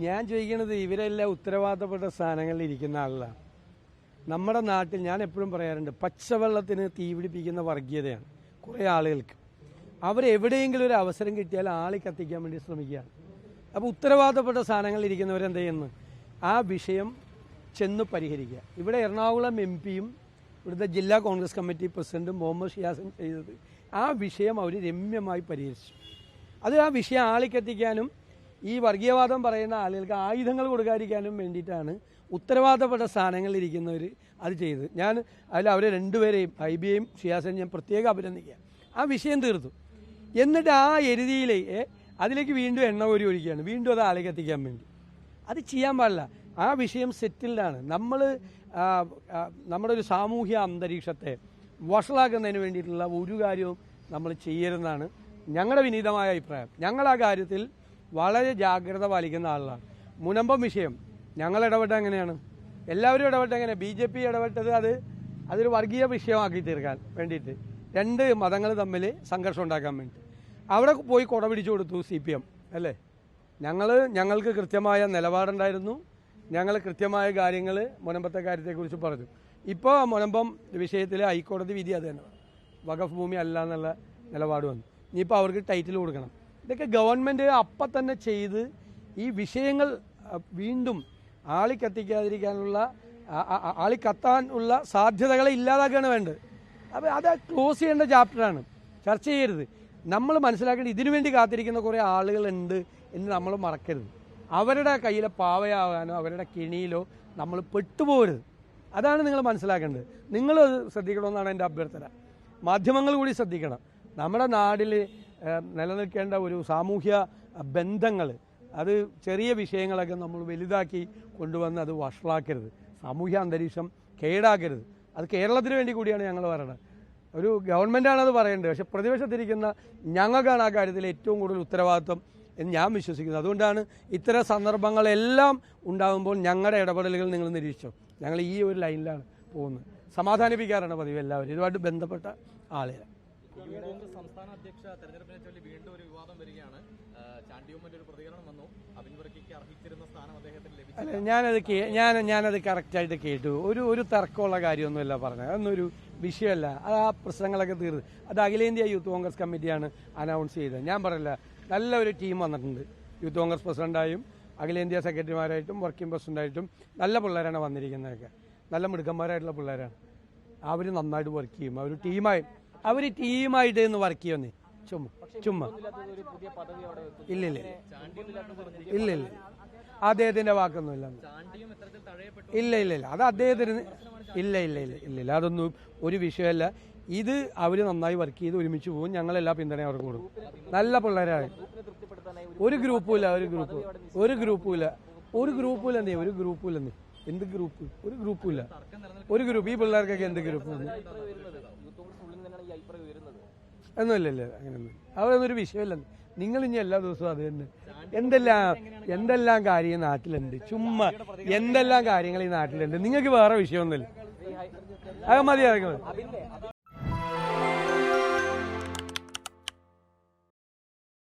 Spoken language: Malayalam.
ഞാൻ ചോദിക്കുന്നത് ഇവരെല്ലാം ഉത്തരവാദിത്തപ്പെട്ട സ്ഥാനങ്ങളിൽ ഇരിക്കുന്ന ആളാണ്. നമ്മുടെ നാട്ടിൽ ഞാൻ എപ്പോഴും പറയാറുണ്ട്, പച്ചവെള്ളത്തിന് തീ പിടിപ്പിക്കുന്ന വർഗീയതയാണ് കുറേ ആളുകൾക്ക്. അവരെവിടെയെങ്കിലും ഒരു അവസരം കിട്ടിയാൽ ആളി കത്തിക്കാൻ വേണ്ടി ശ്രമിക്കുകയാണ്. അപ്പോൾ ഉത്തരവാദിത്തപ്പെട്ട സ്ഥാനങ്ങളിൽ ഇരിക്കുന്നവരെന്ത് ചെയ്യുന്നു? ആ വിഷയം ചെന്ന് പരിഹരിക്കുക. ഇവിടെ എറണാകുളം എംപിയും ഇവിടുത്തെ ജില്ലാ കോൺഗ്രസ് കമ്മിറ്റി പ്രസിഡന്റും മുഹമ്മദ് ഷിയാസും ചെയ്തത് ആ വിഷയം അവർ രമ്യമായി പരിഹരിച്ചു. അത് ആ വിഷയം ആളിക്കത്തിക്കാനും ഈ വർഗീയവാദം പറയുന്ന ആളുകൾക്ക് ആയുധങ്ങൾ കൊടുക്കാതിരിക്കാനും വേണ്ടിയിട്ടാണ് ഉത്തരവാദിത്തപ്പെട്ട സ്ഥാനങ്ങളിൽ ഇരിക്കുന്നവർ അത് ചെയ്തത്. ഞാൻ അവരെ രണ്ടുപേരെയും ഐബിയെയും ഷിയാസിനെയും ഞാൻ പ്രത്യേകം അഭിനന്ദിക്കുക. ആ വിഷയം തീർത്തു. എന്നിട്ട് ആ എരുതിയിലേക്ക് അതിലേക്ക് വീണ്ടും എണ്ണ കോരി ഒഴിക്കുകയാണ്, വീണ്ടും അത് ആളെ കത്തിക്കാൻ വേണ്ടി. അത് ചെയ്യാൻ പാടില്ല. ആ വിഷയം സെറ്റിൽഡാണ്. നമ്മുടെ ഒരു സാമൂഹ്യ അന്തരീക്ഷത്തെ വഷളാക്കുന്നതിന് വേണ്ടിയിട്ടുള്ള ഒരു കാര്യവും നമ്മൾ ചെയ്യരുതെന്നാണ് ഞങ്ങളുടെ വിനീതമായ അഭിപ്രായം. ഞങ്ങൾ ആ കാര്യത്തിൽ വളരെ ജാഗ്രത പാലിക്കുന്ന ആളാണ്. മുനമ്പം വിഷയം ഞങ്ങൾ ഇടപെട്ട എങ്ങനെയാണ്? എല്ലാവരും ഇടപെട്ട എങ്ങനെയാണ്? BJP ഇടപെട്ടത് അതൊരു വർഗീയ വിഷയമാക്കി തീർക്കാൻ വേണ്ടിയിട്ട്, രണ്ട് മതങ്ങൾ തമ്മിൽ സംഘർഷം ഉണ്ടാക്കാൻ വേണ്ടി അവിടെ പോയി കൊട പിടിച്ചു കൊടുത്തു CPM അല്ലേ. ഞങ്ങൾക്ക് കൃത്യമായ നിലപാടുണ്ടായിരുന്നു. ഞങ്ങൾ കൃത്യമായ കാര്യങ്ങൾ മുനമ്പത്തെ കാര്യത്തെക്കുറിച്ച് പറഞ്ഞു. ഇപ്പോൾ മുനമ്പം വിഷയത്തിൽ ഹൈക്കോടതി വിധി അത് തന്നെ, വഖഫ് ഭൂമി അല്ല എന്നുള്ള നിലപാട് വന്നു. ഇനിയിപ്പോൾ അവർക്ക് ടൈറ്റിൽ കൊടുക്കണം. ഇതൊക്കെ ഗവൺമെൻറ് അപ്പം തന്നെ ചെയ്ത് ഈ വിഷയങ്ങൾ വീണ്ടും ആളിക്കത്തിക്കാതിരിക്കാനുള്ള ആളിക്കത്താനുള്ള സാധ്യതകളെ ഇല്ലാതാക്കുകയാണ് വേണ്ടത്. അപ്പോൾ അത് ക്ലോസ് ചെയ്യേണ്ട ചാപ്റ്ററാണ്, ചർച്ച ചെയ്യരുത്. നമ്മൾ മനസ്സിലാക്കേണ്ടത് ഇതിനു വേണ്ടി കാത്തിരിക്കുന്ന കുറേ ആളുകളുണ്ട് എന്ന് നമ്മൾ മറക്കരുത്. അവരുടെ കയ്യിലെ പാവയാകാനോ അവരുടെ കിണിയിലോ നമ്മൾ പെട്ടുപോകരുത്. അതാണ് നിങ്ങൾ മനസ്സിലാക്കേണ്ടത്. നിങ്ങൾ ശ്രദ്ധിക്കണമെന്നാണ് എൻ്റെ അഭ്യർത്ഥന. മാധ്യമങ്ങൾ കൂടി ശ്രദ്ധിക്കണം. നമ്മുടെ നാട്ടിൽ നിലനിൽക്കേണ്ട ഒരു സാമൂഹ്യ ബന്ധങ്ങൾ, അത് ചെറിയ വിഷയങ്ങളൊക്കെ നമ്മൾ വലുതാക്കി കൊണ്ടുവന്ന് അത് വഷളാക്കരുത്. സാമൂഹ്യ അന്തരീക്ഷം കേടാക്കരുത്. അത് കേരളത്തിന് വേണ്ടി കൂടിയാണ് ഞങ്ങൾ പറയുന്നത്. ഒരു ഗവൺമെൻറ്റാണ് അത് പറയേണ്ടത്. പക്ഷെ പ്രതിപക്ഷത്തിരിക്കുന്ന ഞങ്ങൾക്കാണ് ആ കാര്യത്തിൽ ഏറ്റവും കൂടുതൽ ഉത്തരവാദിത്വം എന്ന് ഞാൻ വിശ്വസിക്കുന്നത്. അതുകൊണ്ടാണ് ഇത്തരം സന്ദർഭങ്ങളെല്ലാം ഉണ്ടാകുമ്പോൾ ഞങ്ങളുടെ ഇടപെടലുകൾ നിങ്ങൾ നിരീക്ഷിച്ചോ. ഞങ്ങൾ ഈ ഒരു ലൈനിലാണ് പോകുന്നത്. സമാധാനിപ്പിക്കാറാണ് പതിവ് എല്ലാവരും, ഇതുമായിട്ട് ബന്ധപ്പെട്ട ആളുകൾ. സംസ്ഥാന അധ്യക്ഷ തെരഞ്ഞെടുപ്പിനെ ചൊല്ലി വീണ്ടും ഒരു വിവാദം വരികയാണ്. ചാണ്ടിയുമ്മന്റെ ഒരു പ്രതികരണം വന്നു, അബിൻ വർക്കിക്ക് അർഹിച്ചിരുന്ന സ്ഥാനം അദ്ദേഹത്തിന് ലഭിച്ചു. അല്ല, ഞാനത് കറക്റ്റായിട്ട് കേട്ടു. ഒരു തർക്കമുള്ള കാര്യമൊന്നുമല്ല പറഞ്ഞത്. അതൊന്നൊരു വിഷയമല്ല. അത് ആ പ്രശ്നങ്ങളൊക്കെ തീർന്നു. അത് അഖിലേന്ത്യാ യൂത്ത് കോൺഗ്രസ് കമ്മിറ്റിയാണ് അനൗൺസ് ചെയ്തത്. ഞാൻ പറയില്ല, നല്ല ഒരു ടീം വന്നിട്ടുണ്ട്. യൂത്ത് കോൺഗ്രസ് പ്രസിഡന്റായും അഖിലേന്ത്യാ സെക്രട്ടറിമാരായിട്ടും വർക്കിംഗ് പ്രസിഡന്റായിട്ടും നല്ല പിള്ളേരാണ് വന്നിരിക്കുന്നതൊക്കെ. നല്ല മിടുക്കന്മാരായിട്ടുള്ള പിള്ളേരാണ്. അവർ നന്നായിട്ട് വർക്ക് ചെയ്യും. അവർ ടീമായിട്ട് ഇന്ന് വർക്ക് ചെയ്യുന്നേ. ചുമ്മാ ഇല്ല അദ്ദേഹത്തിന്റെ വാക്കൊന്നുമില്ല. ഇല്ല അത് അദ്ദേഹത്തിന് ഇല്ല അതൊന്നും ഒരു വിഷയമല്ല. ഇത് അവർ നന്നായി വർക്ക് ചെയ്ത് ഒരുമിച്ച് പോകും. ഞങ്ങളെല്ലാ പിന്തുണയും അവർക്ക് കൊടുക്കും. നല്ല പിള്ളേരാണ്. ഒരു ഗ്രൂപ്പുമില്ല എന്ത് ഗ്രൂപ്പ്? ഒരു ഗ്രൂപ്പുമില്ല. ഈ പിള്ളേർക്കൊക്കെ എന്ത് ഗ്രൂപ്പ് ഒന്നുമില്ല. അങ്ങനെയൊന്നും അതൊന്നൊരു വിഷയമല്ല. നിങ്ങൾ ഇനി എല്ലാ ദിവസവും അത് തന്നെ എന്തെല്ലാം കാര്യം നാട്ടിലുണ്ട്. ചുമ്മാ എന്തെല്ലാം കാര്യങ്ങൾ ഈ നാട്ടിലുണ്ട്. നിങ്ങൾക്ക് വേറെ വിഷയമൊന്നുമില്ല. അത് മതി.